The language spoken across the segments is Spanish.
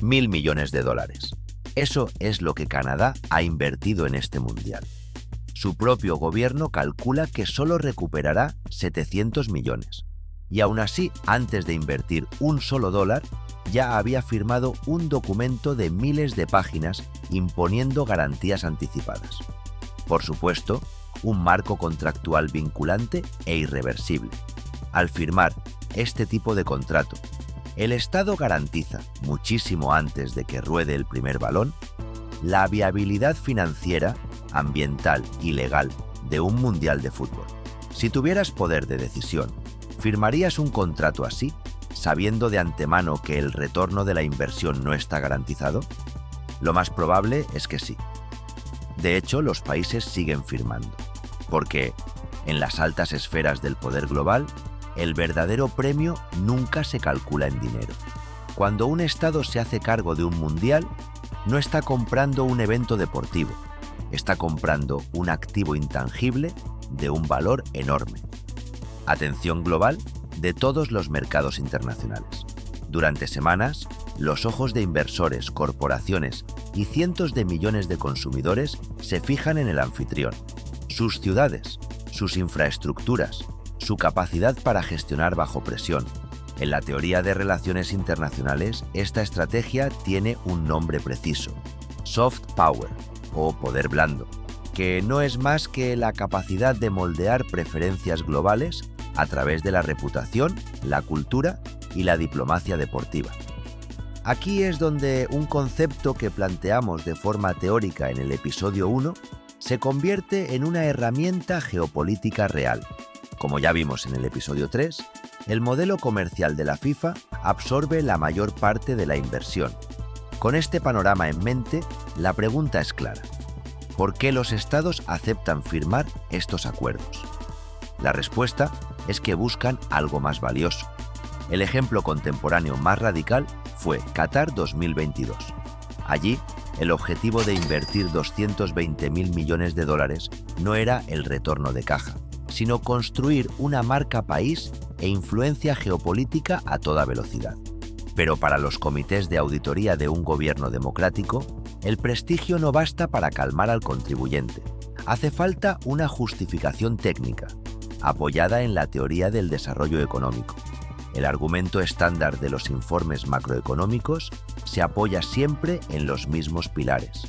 $1.000 millones. Eso es lo que Canadá ha invertido en este mundial. Su propio gobierno calcula que solo recuperará 700 millones. Y aún así, antes de invertir un solo dólar, ya había firmado un documento de miles de páginas imponiendo garantías anticipadas. Por supuesto, un marco contractual vinculante e irreversible. Al firmar este tipo de contrato, el Estado garantiza, muchísimo antes de que ruede el primer balón, la viabilidad financiera, ambiental y legal de un mundial de fútbol. Si tuvieras poder de decisión, ¿firmarías un contrato así, sabiendo de antemano que el retorno de la inversión no está garantizado? Lo más probable es que sí. De hecho, los países siguen firmando, porque, en las altas esferas del poder global, el verdadero premio nunca se calcula en dinero. Cuando un Estado se hace cargo de un mundial, no está comprando un evento deportivo, está comprando un activo intangible de un valor enorme. Atención global de todos los mercados internacionales. Durante semanas, los ojos de inversores, corporaciones y cientos de millones de consumidores se fijan en el anfitrión, sus ciudades, sus infraestructuras, su capacidad para gestionar bajo presión. En la teoría de relaciones internacionales, esta estrategia tiene un nombre preciso: soft power, o poder blando, que no es más que la capacidad de moldear preferencias globales a través de la reputación, la cultura y la diplomacia deportiva. Aquí es donde un concepto que planteamos de forma teórica en el episodio 1 se convierte en una herramienta geopolítica real. Como ya vimos en el episodio 3, el modelo comercial de la FIFA absorbe la mayor parte de la inversión. Con este panorama en mente, la pregunta es clara: ¿por qué los estados aceptan firmar estos acuerdos? La respuesta es que buscan algo más valioso. El ejemplo contemporáneo más radical fue Qatar 2022. Allí, el objetivo de invertir $220.000 millones no era el retorno de caja, sino construir una marca país e influencia geopolítica a toda velocidad. Pero para los comités de auditoría de un gobierno democrático, el prestigio no basta para calmar al contribuyente. Hace falta una justificación técnica, apoyada en la teoría del desarrollo económico. El argumento estándar de los informes macroeconómicos se apoya siempre en los mismos pilares: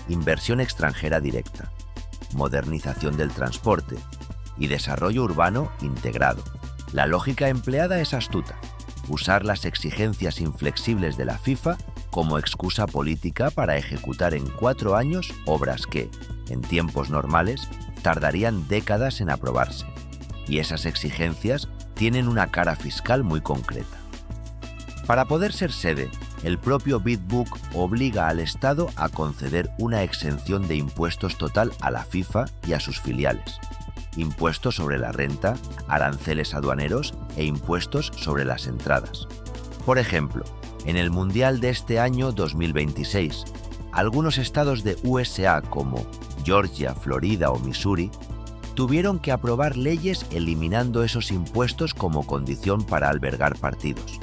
inversión extranjera directa, modernización del transporte y desarrollo urbano integrado. La lógica empleada es astuta: usar las exigencias inflexibles de la FIFA como excusa política para ejecutar en 4 años obras que, en tiempos normales, tardarían décadas en aprobarse. Y esas exigencias tienen una cara fiscal muy concreta. Para poder ser sede, el propio Bidbook obliga al Estado a conceder una exención de impuestos total a la FIFA y a sus filiales: impuestos sobre la renta, aranceles aduaneros e impuestos sobre las entradas. Por ejemplo, en el Mundial de este año 2026, algunos estados de USA como Georgia, Florida o Missouri tuvieron que aprobar leyes eliminando esos impuestos como condición para albergar partidos.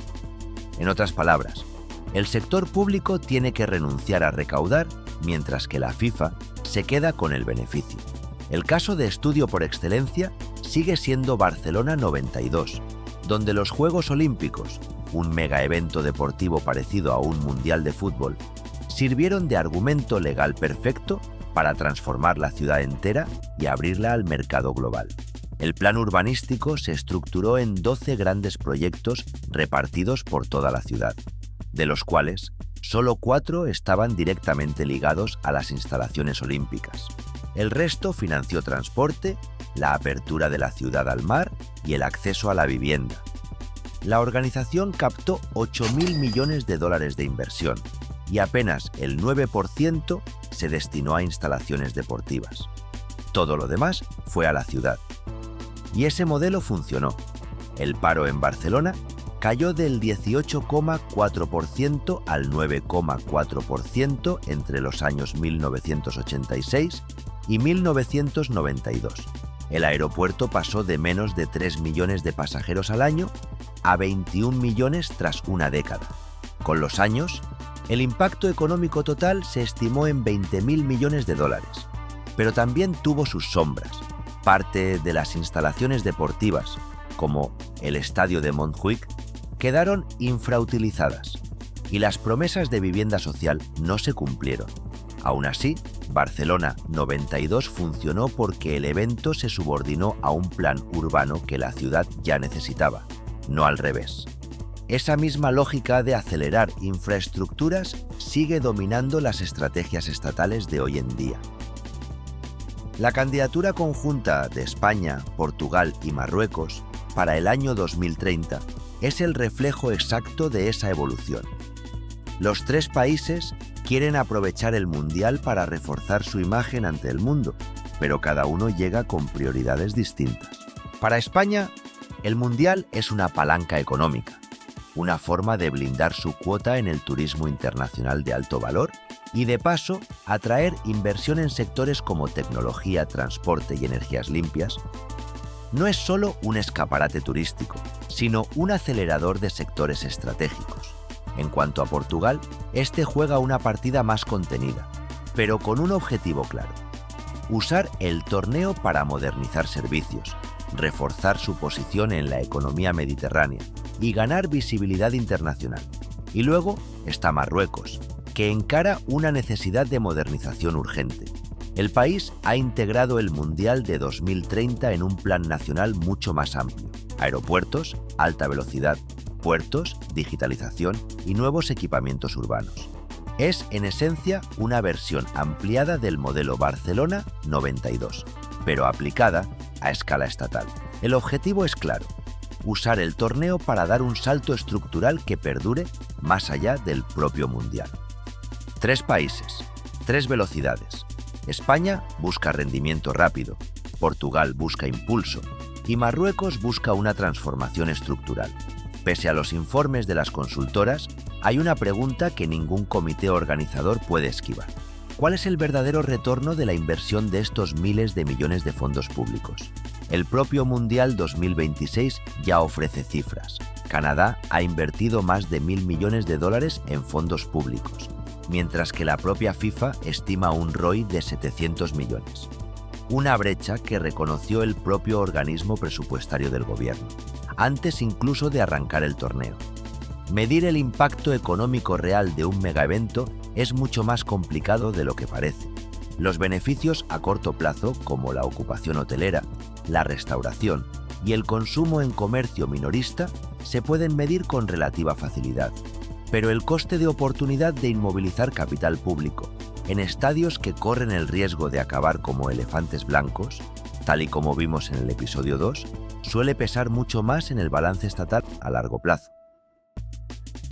En otras palabras, el sector público tiene que renunciar a recaudar, mientras que la FIFA se queda con el beneficio. El caso de estudio por excelencia sigue siendo Barcelona 92, donde los Juegos Olímpicos, un mega evento deportivo parecido a un mundial de fútbol, sirvieron de argumento legal perfecto para transformar la ciudad entera y abrirla al mercado global. El plan urbanístico se estructuró en 12 grandes proyectos repartidos por toda la ciudad, de los cuales solo 4 estaban directamente ligados a las instalaciones olímpicas. El resto financió transporte, la apertura de la ciudad al mar y el acceso a la vivienda. La organización captó $8.000 millones de inversión y apenas el 9% se destinó a instalaciones deportivas. Todo lo demás fue a la ciudad. Y ese modelo funcionó. El paro en Barcelona cayó del 18,4% al 9,4% entre los años 1986 y 1992. El aeropuerto pasó de menos de 3 millones de pasajeros al año a 21 millones tras una década. Con los años, El impacto económico total se estimó en 20.000 millones de dólares, pero también tuvo sus sombras. Parte de las instalaciones deportivas, como el estadio de Montjuïc, quedaron infrautilizadas y las promesas de vivienda social no se cumplieron. Aún así, Barcelona 92 funcionó porque el evento se subordinó a un plan urbano que la ciudad ya necesitaba, no al revés. Esa misma lógica de acelerar infraestructuras sigue dominando las estrategias estatales de hoy en día. La candidatura conjunta de España, Portugal y Marruecos para el año 2030 es el reflejo exacto de esa evolución. Los tres países quieren aprovechar el Mundial para reforzar su imagen ante el mundo, pero cada uno llega con prioridades distintas. Para España, el Mundial es una palanca económica, una forma de blindar su cuota en el turismo internacional de alto valor y, de paso, atraer inversión en sectores como tecnología, transporte y energías limpias. No es solo un escaparate turístico, sino un acelerador de sectores estratégicos. En cuanto a Portugal, este juega una partida más contenida, pero con un objetivo claro: usar el torneo para modernizar servicios, reforzar su posición en la economía mediterránea y ganar visibilidad internacional. Y luego está Marruecos, que encara una necesidad de modernización urgente. El país ha integrado el Mundial de 2030 en un plan nacional mucho más amplio: aeropuertos, alta velocidad, puertos, digitalización y nuevos equipamientos urbanos. Es, en esencia, una versión ampliada del modelo Barcelona 92, pero aplicada a escala estatal. El objetivo es claro: usar el torneo para dar un salto estructural que perdure más allá del propio Mundial. Tres países, tres velocidades. España busca rendimiento rápido, Portugal busca impulso y Marruecos busca una transformación estructural. Pese a los informes de las consultoras, hay una pregunta que ningún comité organizador puede esquivar: ¿cuál es el verdadero retorno de la inversión de estos miles de millones de fondos públicos? El propio Mundial 2026 ya ofrece cifras. Canadá ha invertido más de 1.000 millones de dólares en fondos públicos, mientras que la propia FIFA estima un ROI de 700 millones. Una brecha que reconoció el propio organismo presupuestario del gobierno, antes incluso de arrancar el torneo. Medir el impacto económico real de un megaevento es mucho más complicado de lo que parece. Los beneficios a corto plazo, como la ocupación hotelera, la restauración y el consumo en comercio minorista, se pueden medir con relativa facilidad. Pero el coste de oportunidad de inmovilizar capital público en estadios que corren el riesgo de acabar como elefantes blancos, tal y como vimos en el episodio 2, suele pesar mucho más en el balance estatal a largo plazo.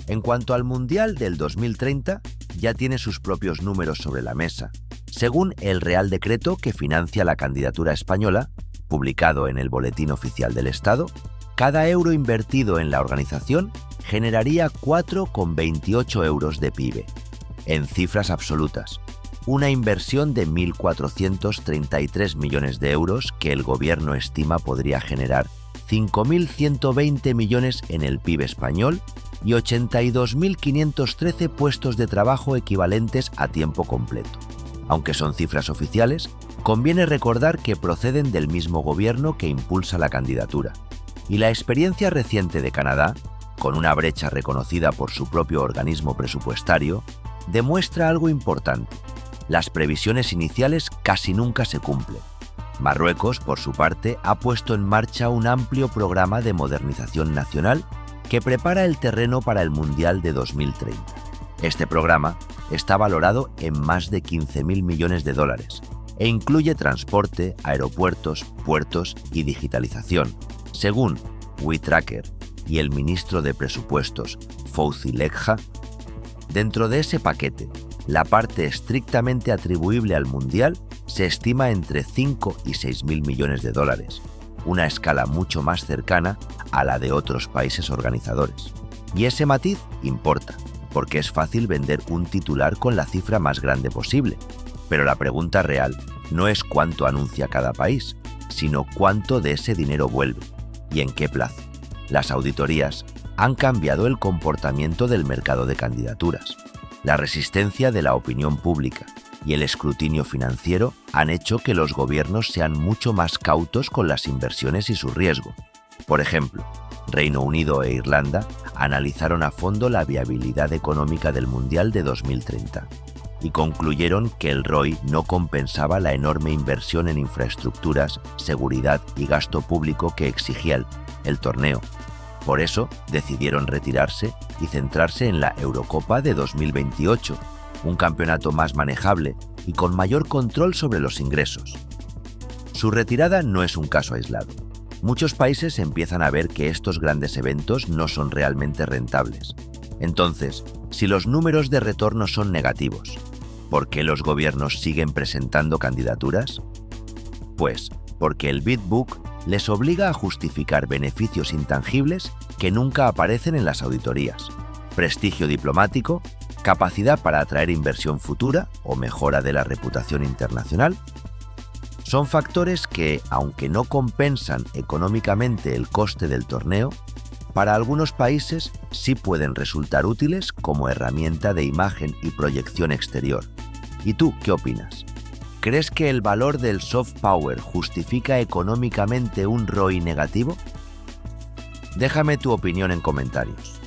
En cuanto al Mundial del 2030, ya tiene sus propios números sobre la mesa. Según el Real Decreto que financia la candidatura española, publicado en el Boletín Oficial del Estado, cada euro invertido en la organización generaría 4,28 euros de PIB. En cifras absolutas, una inversión de 1.433 millones de euros que el gobierno estima podría generar 5.120 millones en el PIB español y 82.513 puestos de trabajo equivalentes a tiempo completo. Aunque son cifras oficiales, conviene recordar que proceden del mismo gobierno que impulsa la candidatura. Y la experiencia reciente de Canadá, con una brecha reconocida por su propio organismo presupuestario, demuestra algo importante: las previsiones iniciales casi nunca se cumplen. Marruecos, por su parte, ha puesto en marcha un amplio programa de modernización nacional que prepara el terreno para el Mundial de 2030. Este programa está valorado en más de 15.000 millones de dólares e incluye transporte, aeropuertos, puertos y digitalización, según WeTracker y el ministro de Presupuestos, Fouzi Lekja. Dentro de ese paquete, la parte estrictamente atribuible al Mundial se estima entre 5 y 6.000 millones de dólares, una escala mucho más cercana a la de otros países organizadores. Y ese matiz importa, porque es fácil vender un titular con la cifra más grande posible, pero la pregunta real no es cuánto anuncia cada país, sino cuánto de ese dinero vuelve y en qué plazo. Las auditorías han cambiado el comportamiento del mercado de candidaturas. La resistencia de la opinión pública y el escrutinio financiero han hecho que los gobiernos sean mucho más cautos con las inversiones y su riesgo. Por ejemplo, Reino Unido e Irlanda analizaron a fondo la viabilidad económica del Mundial de 2030 y concluyeron que el ROI no compensaba la enorme inversión en infraestructuras, seguridad y gasto público que exigía el torneo. Por eso decidieron retirarse y centrarse en la Eurocopa de 2028, un campeonato más manejable y con mayor control sobre los ingresos. Su retirada no es un caso aislado. Muchos países empiezan a ver que estos grandes eventos no son realmente rentables. Entonces, si los números de retorno son negativos, ¿por qué los gobiernos siguen presentando candidaturas? Pues porque el Bid Book les obliga a justificar beneficios intangibles que nunca aparecen en las auditorías: prestigio diplomático, capacidad para atraer inversión futura o mejora de la reputación internacional. Son factores que, aunque no compensan económicamente el coste del torneo, para algunos países sí pueden resultar útiles como herramienta de imagen y proyección exterior. ¿Y tú qué opinas? ¿Crees que el valor del soft power justifica económicamente un ROI negativo? Déjame tu opinión en comentarios.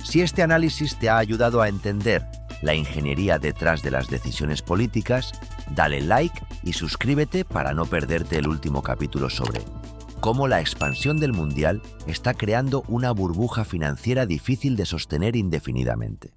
Si este análisis te ha ayudado a entender la ingeniería detrás de las decisiones políticas, dale like y suscríbete para no perderte el último capítulo sobre cómo la expansión del Mundial está creando una burbuja financiera difícil de sostener indefinidamente.